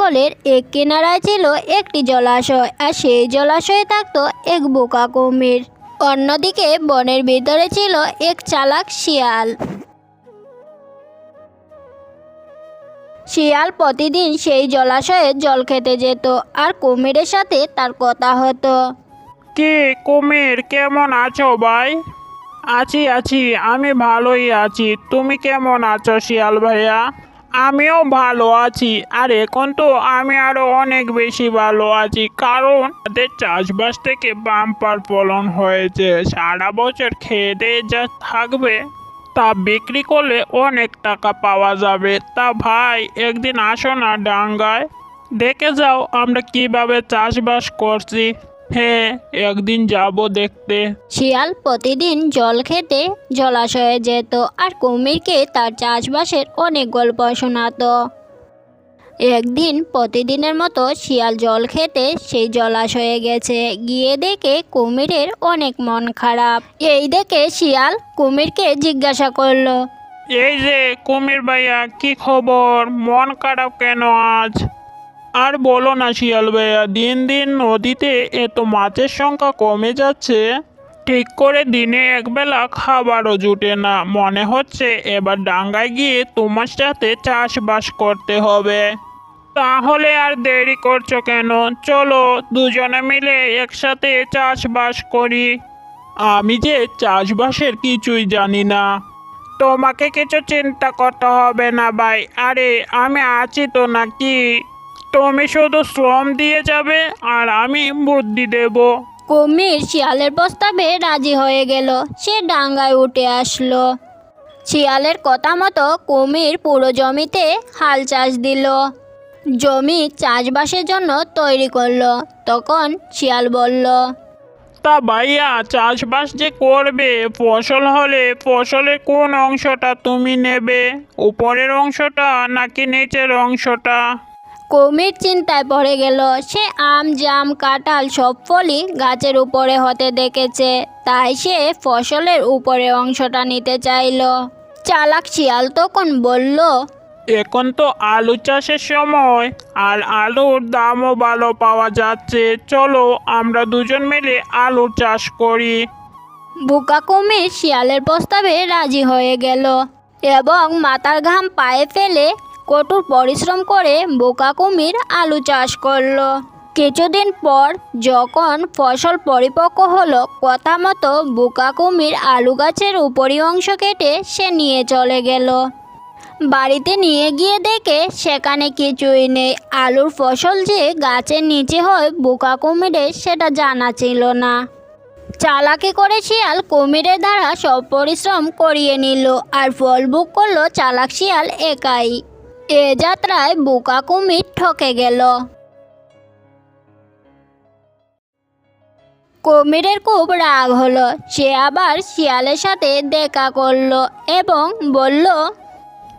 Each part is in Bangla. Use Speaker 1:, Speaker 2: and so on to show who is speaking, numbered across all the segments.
Speaker 1: জঙ্গলের এক কিনারায় ছিল একটি জলাশয়, আর সেই জলাশয়ে থাকতো এক বোকা কুমির। অন্যদিকে বনের ভিতরে ছিল এক চালাক শিয়াল। শিয়াল প্রতিদিন সেই জলাশয়ে জল খেতে যেত, আর কুমিরের সাথে তার কথা হতো।
Speaker 2: কি কুমির, কেমন আছো ভাই? আছি আছি, আমি ভালোই আছি। তুমি কেমন আছো শিয়াল ভাইয়া? আমিও ভালো আছি। আর এখন তো আমি আরো অনেক বেশি ভালো আছি, কারণ আমাদের চাষবাস থেকে বাম্পার ফলন হয়েছে। সারা বছর খেয়ে দিয়ে যা থাকবে তা বিক্রি করলে অনেক টাকা পাওয়া যাবে। তা ভাই, একদিন আসো না ডাঙ্গায়, দেখে যাও আমরা কিভাবে চাষবাস করছি। হ্যাঁ, একদিন যাব দেখতে।
Speaker 1: শিয়াল প্রতিদিন জল খেতে জলাশয়ে যেত, আর কুমিরকে তার চাষবাসের অনেক গল্প শোনাতো। একদিন প্রতিদিনের মতো শিয়াল জল খেতে সেই জলাশয়ে গেছে। গিয়ে দেখে কুমিরের অনেক মন খারাপ। এই দেখে শিয়াল কুমিরকে জিজ্ঞাসা করলো,
Speaker 2: এই যে কুমির ভাইয়া, কি খবর? মন খারাপ কেন আজ? আর বলো না শিয়াল ভাইয়া, দিন দিন নদীতে এত মাছের সংখ্যা কমে যাচ্ছে, ঠিক করে দিনে একবেলা খাবারও জুটে না। মনে হচ্ছে এবার ডাঙ্গায় গিয়ে তোমার সাথে চাষবাস করতে হবে। তাহলে আর দেরি করছো কেন? চলো দুজনে মিলে একসাথে চাষবাস করি। আমি যে চাষবাসের কিছুই জানি না। তোমাকে কিছু চিন্তা করতে হবে না ভাই, আরে আমি আছি তো নাকি। তুমি শুধু শ্রম দিয়ে যাবে আর আমি বুদ্ধি দেব।
Speaker 1: কুমির শিয়ালের প্রস্তাবে রাজি হয়ে গেল। সে ডাঙ্গায় উঠে আসলো। শিয়ালের কথা মতো কুমির পুরো জমিতে হাল চাষ দিল। জমি চাষবাসের জন্য তৈরি করলো। তখন শিয়াল বলল,
Speaker 2: তা ভাইয়া, চাষবাস যে করবে, ফসল হলে ফসলের কোন অংশটা তুমি নেবে? উপরের অংশটা নাকি নিচের অংশটা?
Speaker 1: কুমির চিন্তায় পড়ে গেল। সে আম, জাম, কাঁঠাল সব ফলই গাছের উপরে হতে দেখেছে, তাই সে ফসলের উপরে অংশটা নিতে চাইল। চালাক শিয়াল তখন বলল,
Speaker 2: এখন তো আলু চাষের সময়, আর আলুর দামও ভালো পাওয়া যাচ্ছে। চলো আমরা দুজন মিলে আলু চাষ করি।
Speaker 1: বোকা কুমির শিয়ালের প্রস্তাবে রাজি হয়ে গেল এবং মাথার ঘাম পায়ে ফেলে কঠোর পরিশ্রম করে বোকা কুমির আলু চাষ করলো। কিছুদিন পর যখন ফসল পরিপক্ক হলো, কথা মতো বোকা কুমির আলু গাছের উপরি অংশ কেটে সে নিয়ে চলে গেল। বাড়িতে নিয়ে গিয়ে দেখে সেখানে কিছুই নেই। আলুর ফসল যে গাছের নিচে হয় বোকা কুমিরের সেটা জানা ছিল না। চালাকি করে শিয়াল কুমিরের দ্বারা সব পরিশ্রম করিয়ে নিল, আর ফল ভোগ করলো চালাক শিয়াল একাই। এ যাত্রায় বোকা কুমির ঠকে গেল। কুমিরের খুব রাগ হলো। সে আবার শিয়ালের সাথে দেখা করলো এবং বলল,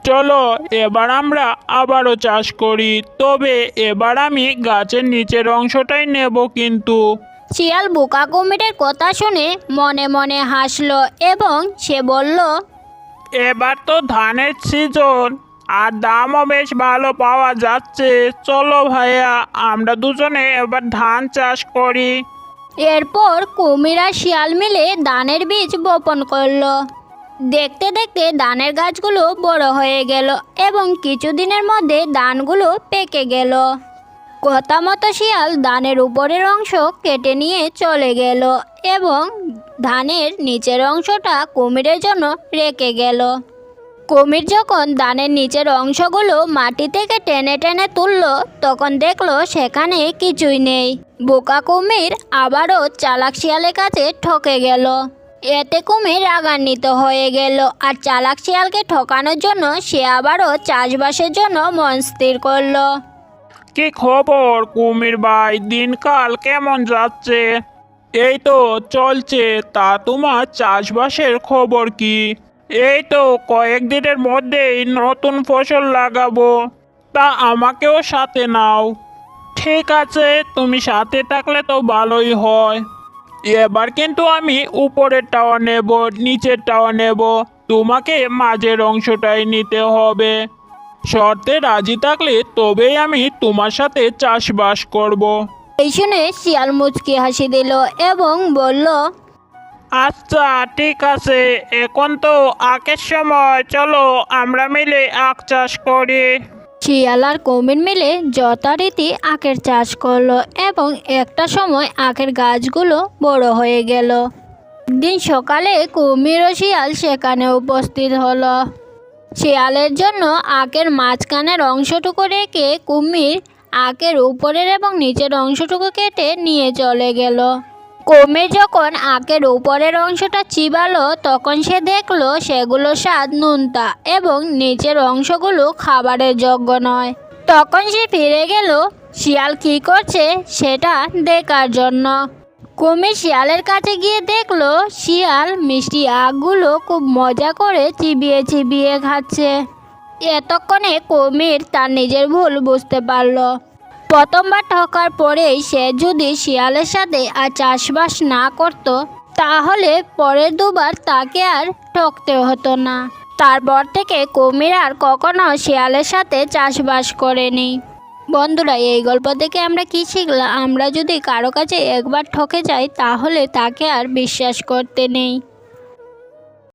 Speaker 2: চলো এবার আমরা আবারও চাষ করি, তবে এবার আমি গাছের নিচের অংশটাই নেব কিন্তু।
Speaker 1: শিয়াল বোকা কুমিরের কথা শুনে মনে মনে হাসলো এবং সে বলল,
Speaker 2: এবার তো ধানের সিজন, আর দামও বেশ ভালো পাওয়া যাচ্ছে। চলো ভাইয়া, আমরা দুজনে এবার ধান চাষ করি।
Speaker 1: এরপর কুমির আর শিয়াল মিলে ধানের বীজ বপন করলো। দেখতে দেখতে ধানের গাছগুলো বড় হয়ে গেল এবং কিছুদিনের মধ্যে ধানগুলো পেকে গেল। কথা মতো শিয়াল ধানের উপরের অংশ কেটে নিয়ে চলে গেল এবং ধানের নিচের অংশটা কুমিরের জন্য রেখে গেল। কুমির যখন ধানের নিচের অংশগুলো মাটি থেকে টেনে টেনে তুলল, তখন দেখলো সেখানে কিছুই নেই। বোকা কুমির আবারও চালাক শিয়ালের কাছে ঠকে গেল। এতে কুমির রাগান্বিত হয়ে গেল, আর চালাক শিয়ালকে ঠকানোর জন্য সে আবারও চাষবাসের জন্য মন স্থির করলো।
Speaker 2: কি খবর কুমির ভাই, দিনকাল কেমন যাচ্ছে? এই তো চলছে। তা তোমার চাষবাসের খবর কি? এই তো কয়েকদিনের মধ্যেই নতুন ফসল লাগাবো, তা আমাকেও সাথে নাও। ঠিক আছে, তুমি সাথে থাকলে তো ভালোই হয়। এবার কিন্তু আমি উপরেরটাও নেব, নিচেরটাও নেব। তোমাকে মাঝের অংশটাই নিতে হবে। শর্তে রাজি থাকলে তবেই আমি তোমার সাথে চাষবাস করব।
Speaker 1: এই শুনে শিয়াল মুচকি হাসি দিল এবং বলল,
Speaker 2: আচ্ছা ঠিক আছে, এখন তো আখের সময়, চলো আমরা মিলে আখ চাষ করি।
Speaker 1: শিয়াল আর কুমির মিলে যথারীতি আখের চাষ করলো এবং একটা সময় আখের গাছগুলো বড় হয়ে গেল। দিন সকালে কুমির ও শিয়াল সেখানে উপস্থিত হলো। শিয়ালের জন্য আখের মাঝখানের অংশটুকু রেখে কুমির আখের উপরের এবং নিচের অংশটুকু কেটে নিয়ে চলে গেল। কুমির যখন আখের উপরের অংশটা চিবালো তখন সে দেখলো সেগুলো স্বাদ নোনতা এবং নিচের অংশগুলো খাবারের যোগ্য নয়। তখন সে ফিরে গেল শিয়াল কী করছে সেটা দেখার জন্য। কুমির শিয়ালের কাছে গিয়ে দেখলো শিয়াল মিষ্টি আখগুলো খুব মজা করে চিবিয়ে চিবিয়ে খাচ্ছে। এতক্ষণে কুমির তার নিজের ভুল বুঝতে পারলো। প্রথমবার ঠকার পরেই সে যদি শিয়ালের সাথে আর চাষবাস না করত তাহলে পরের দুবার তাকে আর ঠকতে হতো না। তারপর থেকে কুমির আর কখনো শিয়ালের সাথে চাষবাস করেনি। বন্ধুরা, এই গল্প থেকে আমরা কি শিখলাম? আমরা যদি কারো কাছে একবার ঠকে যাই তাহলে তাকে আর বিশ্বাস করতে নেই।